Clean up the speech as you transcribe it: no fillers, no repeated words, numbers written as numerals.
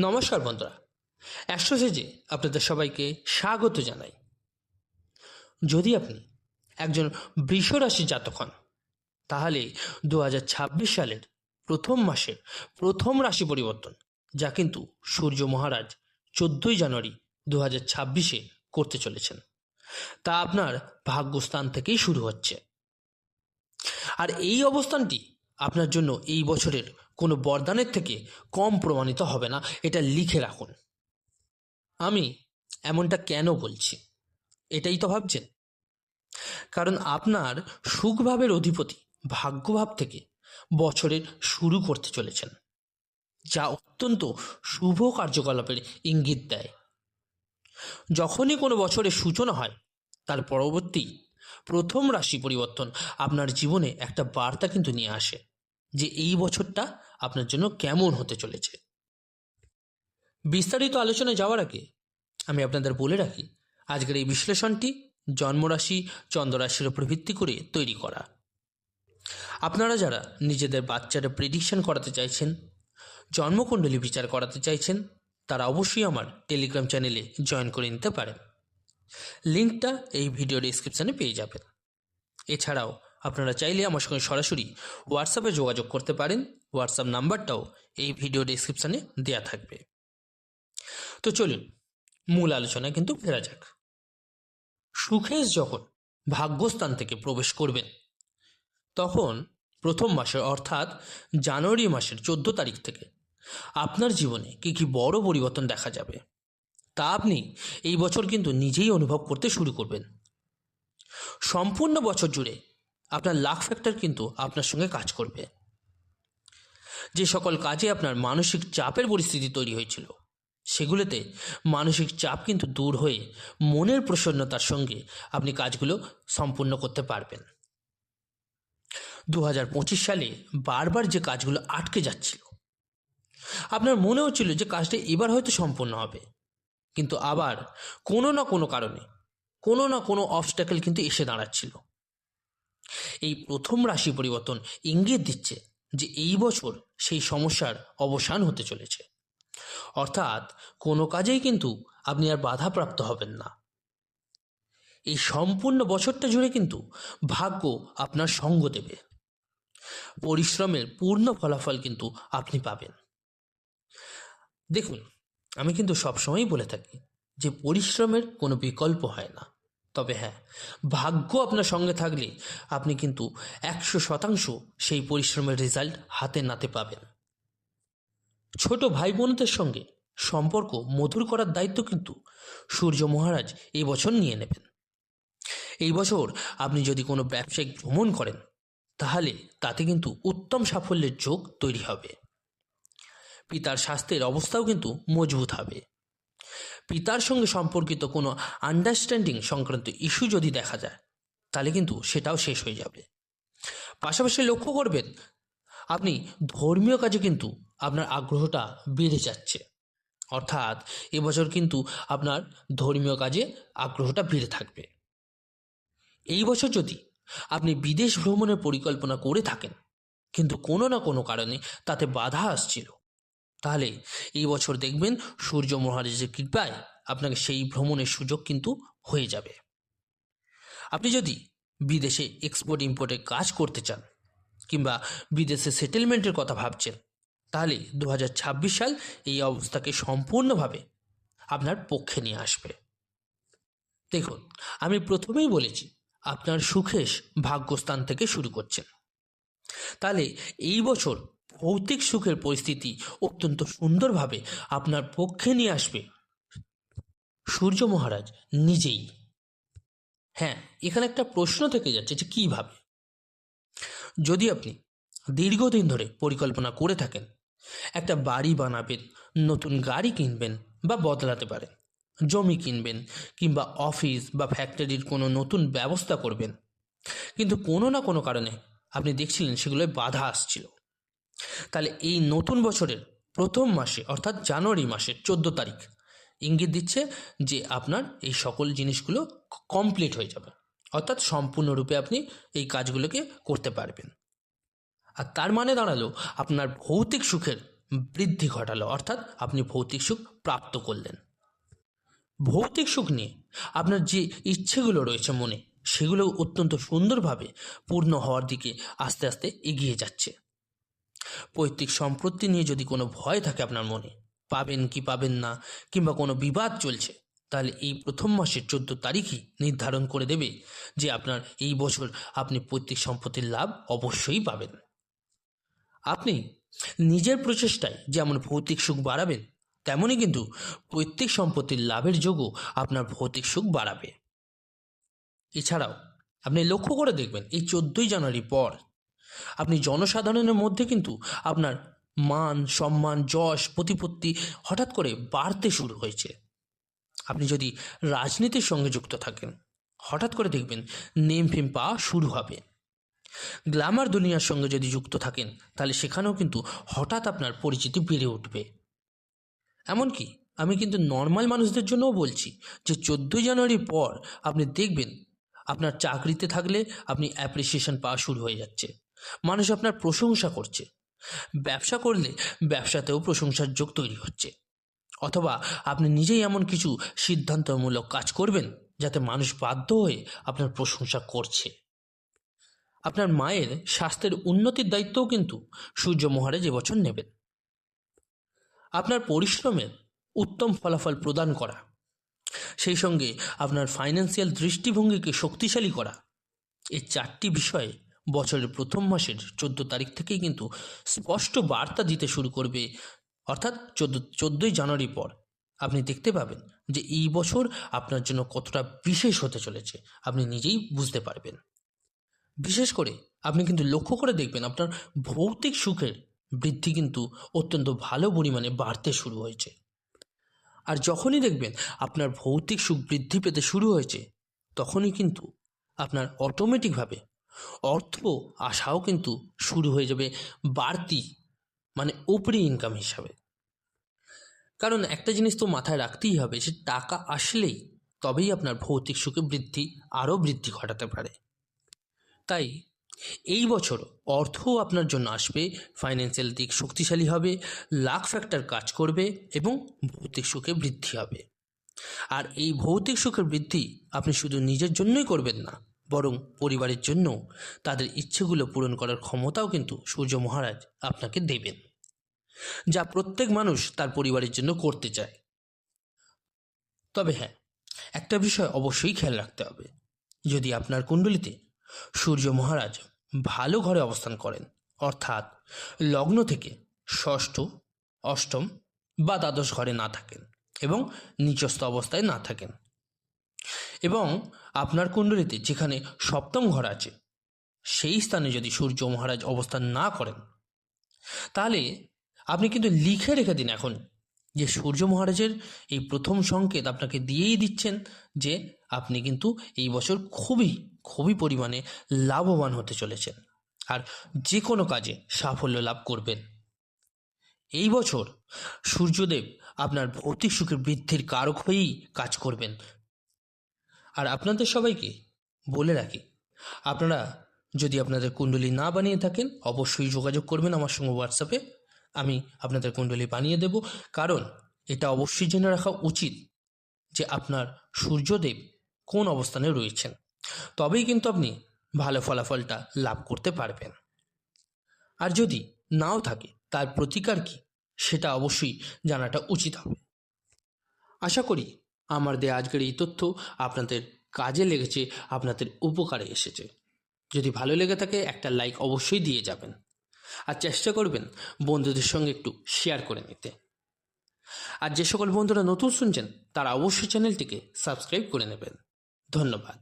নমস্কার বন্ধুরা, অ্যাস্ট্রোসেজে আপনাদের সবাইকে স্বাগত জানাই। যদি আপনি একজন বৃষ রাশির জাতক হন, তাহলে 2026 সালের প্রথম মাসের প্রথম রাশি পরিবর্তন, যা কিন্তু সূর্য মহারাজ 14 জানুয়ারি 2026-এ করতে চলেছেন, তা আপনার ভাগ্যস্থান থেকেই শুরু হচ্ছে। আর এই অবস্থানটি আপনার জন্য এই বছরের কোনো বরদানের থেকে কম প্রমাণিত হবে না, এটা লিখে রাখুন। আমি এমনটা কেন বলছি, এটাই তো ভাবছেন। কারণ আপনার সুখভাবের অধিপতি ভাগ্যভাব থেকে বছরের শুরু করতে চলেছেন, যা অত্যন্ত শুভ কার্যকলাপের ইঙ্গিত দেয়। যখনই কোনো বছরের সূচনা হয়, তার পরবর্তী প্রথম রাশি পরিবর্তন আপনার জীবনে একটা বার্তা কিন্তু নিয়ে আসে যে এই বছরটা আপনার জন্য কেমন হতে চলেছে। বিস্তারিত আলোচনায় যাওয়ার আগে আমি আপনাদের বলে রাখি, আজকের এই বিশ্লেষণটি জন্মরাশি চন্দ্ররাশির উপর ভিত্তি করে তৈরি করা। আপনারা যারা নিজেদের বাচ্চারা প্রেডিকশন করাতে চাইছেন, জন্মকুণ্ডলী বিচার করাতে চাইছেন, তারা অবশ্যই আমার টেলিগ্রাম চ্যানেলে জয়েন করে নিতে পারেন। লিঙ্কটা এই ভিডিও ডেসক্রিপশানে পেয়ে যাবেন। এছাড়াও আপনারা চাইলে আমার সঙ্গে সরাসরি হোয়াটসঅ্যাপে যোগাযোগ করতে পারেন। হোয়াটসঅ্যাপ নাম্বারটাও এই ভিডিও ডেসক্রিপশানে দেওয়া থাকবে। তো চলুন মূল আলোচনায় কিন্তু ফেরা যাক। সুখেশ যখন ভাগ্যস্থান থেকে প্রবেশ করবেন, তখন প্রথম মাসে অর্থাৎ জানুয়ারি মাসের 14 তারিখ থেকে আপনার জীবনে কী কী বড় পরিবর্তন দেখা যাবে, তা আপনি এই বছর কিন্তু নিজেই অনুভব করতে শুরু করবেন। সম্পূর্ণ বছর জুড়ে আপনার লাক ফ্যাক্টর কিন্তু আপনার সঙ্গে কাজ করবে। যে সকল কাজে আপনার মানসিক চাপের পরিস্থিতি তৈরি হয়েছিল, সেগুলোতে মানসিক চাপ কিন্তু দূর হয়ে মনের প্রসন্নতার সঙ্গে আপনি কাজগুলো সম্পূর্ণ করতে পারবেন। 2025 সালে বারবার যে কাজগুলো আটকে যাচ্ছিল, আপনার মনে হচ্ছিল যে কাজটা এবার হয়তো সম্পূর্ণ হবে, কিন্তু আবার কোনো না কোনো কারণে কোনো না কোনো অবস্ট্যাকল কিন্তু এসে দাঁড়াচ্ছিল। এই প্রথম রাশি পরিবর্তন ইঙ্গিত দিচ্ছে যে এই বছর সেই সমস্যার অবসান হতে চলেছে। অর্থাৎ কোনো কাজেই কিন্তু আপনি আর বাধাপ্রাপ্ত হবেন না। এই সম্পূর্ণ বছরটা জুড়ে কিন্তু ভাগ্য আপনার সঙ্গ দেবে। পরিশ্রমের পূর্ণ ফলাফল কিন্তু আপনি পাবেন। দেখুন, আমি কিন্তু সবসময়ই বলে থাকি যে পরিশ্রমের কোনো বিকল্প হয় না। তবে হ্যাঁ, ভাগ্য আপনার সঙ্গে থাকলে আপনি কিন্তু 100% সেই পরিশ্রমের রেজাল্ট হাতে নাতে পাবেন। ছোট ভাই বোনদের সঙ্গে সম্পর্ক মধুর করার দায়িত্ব কিন্তু সূর্য মহারাজ এই বছর নিয়ে নেবেন। এই বছর আপনি যদি কোনো ব্যবসায়িক ভ্রমণ করেন, তাহলে তাতে কিন্তু উত্তম সাফল্যের যোগ তৈরি হবে। পিতার স্বাস্থ্যের অবস্থাও কিন্তু মজবুত হবে। পিতার সঙ্গে সম্পর্কিত কোনো আন্ডারস্ট্যান্ডিং সংক্রান্ত ইস্যু যদি দেখা যায়, তাহলে কিন্তু সেটাও শেষ হয়ে যাবে। পাশাপাশি লক্ষ্য করবেন, আপনি ধর্মীয় কাজে কিন্তু আপনার আগ্রহটা বেড়ে যাচ্ছে। অর্থাৎ এবছর কিন্তু আপনার ধর্মীয় কাজে আগ্রহটা বেড়ে থাকবে। এই বছর যদি আপনি বিদেশ ভ্রমণের পরিকল্পনা করে থাকেন, কিন্তু কোনো না কোনো কারণে তাতে বাধা আসছিল, তাহলে এই বছর দেখবেন সূর্য মহারাজের কৃপায় আপনাকে সেই ভ্রমণের সুযোগ কিন্তু হয়ে যাবে। আপনি যদি বিদেশে এক্সপোর্ট ইম্পোর্টের কাজ করতে চান, কিংবা বিদেশে সেটেলমেন্টের কথা ভাবছেন, তাহলে 2026 সাল এই অবস্থাকে সম্পূর্ণভাবে আপনার পক্ষে নিয়ে আসবে। দেখুন, আমি প্রথমেই বলেছি আপনার সুখেশ ভাগ্যস্থান থেকে শুরু করছেন, তাহলে এই বছর ভৌতিক সুখের পরিস্থিতি অত্যন্ত সুন্দরভাবে আপনার পক্ষে নিয়ে আসবে সূর্য মহারাজ নিজেই। হ্যাঁ, এখানে একটা প্রশ্ন থেকে যাচ্ছে যে কিভাবে। যদি আপনি দীর্ঘদিন ধরে পরিকল্পনা করে থাকেন, একটা বাড়ি বানাবেন, নতুন গাড়ি কিনবেন বা বদলাতে পারেন, জমি কিনবেন, কিংবা অফিস বা ফ্যাক্টরির কোনো নতুন ব্যবস্থা করবেন, কিন্তু কোনো না কোনো কারণে আপনি দেখছিলেন সেগুলোয় বাধা আসছিল, তাহলে এই নতুন বছরের প্রথম মাসে অর্থাৎ জানুয়ারি মাসের 14 তারিখ ইঙ্গিত দিচ্ছে যে আপনার এই সকল জিনিসগুলো কমপ্লিট হয়ে যাবে। অর্থাৎ সম্পূর্ণরূপে আপনি এই কাজগুলোকে করতে পারবেন। আর তার মানে দাঁড়ালো আপনার ভৌতিক সুখের বৃদ্ধি ঘটালো, অর্থাৎ আপনি ভৌতিক সুখ প্রাপ্ত করলেন। ভৌতিক সুখ নিয়ে আপনার যে ইচ্ছেগুলো রয়েছে মনে, সেগুলো অত্যন্ত সুন্দরভাবে পূর্ণ হওয়ার দিকে আস্তে আস্তে এগিয়ে যাচ্ছে। পৈতৃক সম্পত্তি নিয়ে যদি কোনো ভয় থাকে আপনার মনে, পাবেন কি পাবেন না, কিংবা কোনো বিবাদ চলছে, তাহলে এই প্রথম মাসের 14 তারিখই নির্ধারণ করে দেবে যে আপনার এই বছর আপনি পৈতৃক সম্পত্তির লাভ অবশ্যই পাবেন। আপনি নিজের প্রচেষ্টায় যেমন ভৌতিক সুখ বাড়াবেন, তেমনই কিন্তু পৈতৃক সম্পত্তির লাভের যোগও আপনার ভৌতিক সুখ বাড়াবে। এছাড়াও আপনি লক্ষ্য করে দেখবেন এই 14ই জানুয়ারি পর আপনি জনসাধারণের মধ্যে কিন্তু আপনার মান সম্মান যশ প্রতিপত্তি হঠাৎ করে বাড়তে শুরু হয়েছে। আপনি যদি রাজনীতির সঙ্গে যুক্ত থাকেন, হঠাৎ করে দেখবেন নেম ফেম পাওয়া শুরু হবে। গ্ল্যামার দুনিয়ার সঙ্গে যদি যুক্ত থাকেন, তাহলে সেখানেও কিন্তু হঠাৎ আপনার পরিচিতি বেড়ে উঠবে। এমনকি আমি কিন্তু নর্মাল মানুষদের জন্যও বলছি যে 14ই জানুয়ারির পর আপনি দেখবেন আপনার চাকরিতে থাকলে আপনি অ্যাপ্রিসিয়েশন পাওয়া শুরু হয়ে যাচ্ছে, মানুষ আপনার প্রশংসা করছে। ব্যবসা করলে ব্যবসাতেও প্রশংসার যোগ তৈরি হচ্ছে, অথবা আপনি নিজেই এমন কিছু সিদ্ধান্তমূলক কাজ করবেন যাতে মানুষ বাধ্য হয়ে আপনার প্রশংসা করছে। আপনার মায়ের স্বাস্থ্যের উন্নতির দায়িত্বও কিন্তু সূর্য মহারাজ এবছর নেবেন। আপনার পরিশ্রমের উত্তম ফলাফল প্রদান করা, সেই সঙ্গে আপনার ফাইন্যান্সিয়াল দৃষ্টিভঙ্গিকে শক্তিশালী করা, এই 4টি বিষয়ে বছরের প্রথম মাসের 14 তারিখ থেকেই কিন্তু স্পষ্ট বার্তা দিতে শুরু করবে। অর্থাৎ 14ই জানুয়ারি পর আপনি দেখতে পাবেন যে এই বছর আপনার জন্য কতটা বিশেষ হতে চলেছে, আপনি নিজেই বুঝতে পারবেন। বিশেষ করে আপনি কিন্তু লক্ষ্য করে দেখবেন আপনার ভৌতিক সুখের বৃদ্ধি কিন্তু অত্যন্ত ভালো পরিমাণে বাড়তে শুরু হয়েছে। আর যখনই দেখবেন আপনার ভৌতিক সুখ বৃদ্ধি পেতে শুরু হয়েছে, তখনই কিন্তু আপনার অটোমেটিকভাবে অর্থ আসাও কিন্তু শুরু হয়ে যাবে বাড়তি, মানে উপরি ইনকাম হিসাবে। কারণ একটা জিনিস তো মাথায় রাখতেই হবে, যে টাকা আসলেই তবেই আপনার ভৌতিক সুখে আরও বৃদ্ধি ঘটাতে পারে। তাই এই বছর অর্থও আপনার জন্য আসবে, ফাইন্যান্সিয়াল দিক শক্তিশালী হবে, লাক ফ্যাক্টর কাজ করবে এবং ভৌতিক সুখে বৃদ্ধি হবে। আর এই ভৌতিক সুখের বৃদ্ধি আপনি শুধু নিজের জন্যই করবেন না, বরং পরিবারের জন্য তাদের ইচ্ছেগুলো পূরণ করার ক্ষমতাও কিন্তু সূর্য মহারাজ আপনাকে দেবেন, যা প্রত্যেক মানুষ তার পরিবারের জন্য করতে চায়। তবে হ্যাঁ, একটা বিষয় অবশ্যই খেয়াল রাখতে হবে, যদি আপনার কুণ্ডলিতে সূর্য মহারাজ ভালো ঘরে অবস্থান করেন, অর্থাৎ লগ্ন থেকে ষষ্ঠ, অষ্টম বা দ্বাদশ ঘরে না থাকেন এবং নিচস্থ অবস্থায় না থাকেন, এবং আপনার কুণ্ডলিতে যেখানে সপ্তম ঘর আছে সেই স্থানে যদি সূর্য মহারাজ অবস্থান না করেন, তাহলে আপনি কিন্তু লিখে রেখে দিন এখন যে সূর্য মহারাজের এই প্রথম সংকেত আপনাকে দিয়েই দিচ্ছেন যে আপনি কিন্তু এই বছর খুবই খুবই পরিমাণে লাভবান হতে চলেছেন, আর যে কোনো কাজে সাফল্য লাভ করবেন। এই বছর সূর্যদেব আপনার ভৌতিক সুখের বৃদ্ধির কারক হয়েই কাজ করবেন। আর আপনাদের সবাইকে বলে রাখি, আপনারা যদি আপনাদের কুণ্ডলী না বানিয়ে থাকেন, অবশ্যই যোগাযোগ করবেন আমার সঙ্গে হোয়াটসঅ্যাপে, আমি আপনাদের কুণ্ডলী বানিয়ে দেব। কারণ এটা অবশ্যই জেনে রাখা উচিত যে আপনার সূর্যদেব কোন অবস্থানে রয়েছেন, তবেই কিন্তু আপনি ভালো ফলাফলটা লাভ করতে পারবেন। আর যদি নাও থাকে, তার প্রতিকার কী সেটা অবশ্যই জানাটা উচিত হবে। আশা করি আমার দেয়া আজকের এই তথ্য আপনাদের কাজে লেগেছে, আপনাদের উপকারে এসেছে। যদি ভালো লেগে থাকে একটা লাইক অবশ্যই দিয়ে যাবেন, আর চেষ্টা করবেন বন্ধুদের সঙ্গে একটু শেয়ার করে নিতে। আর যে সকল বন্ধুরা নতুন শুনছেন তারা অবশ্যই চ্যানেলটিকে সাবস্ক্রাইব করে নেবেন। ধন্যবাদ।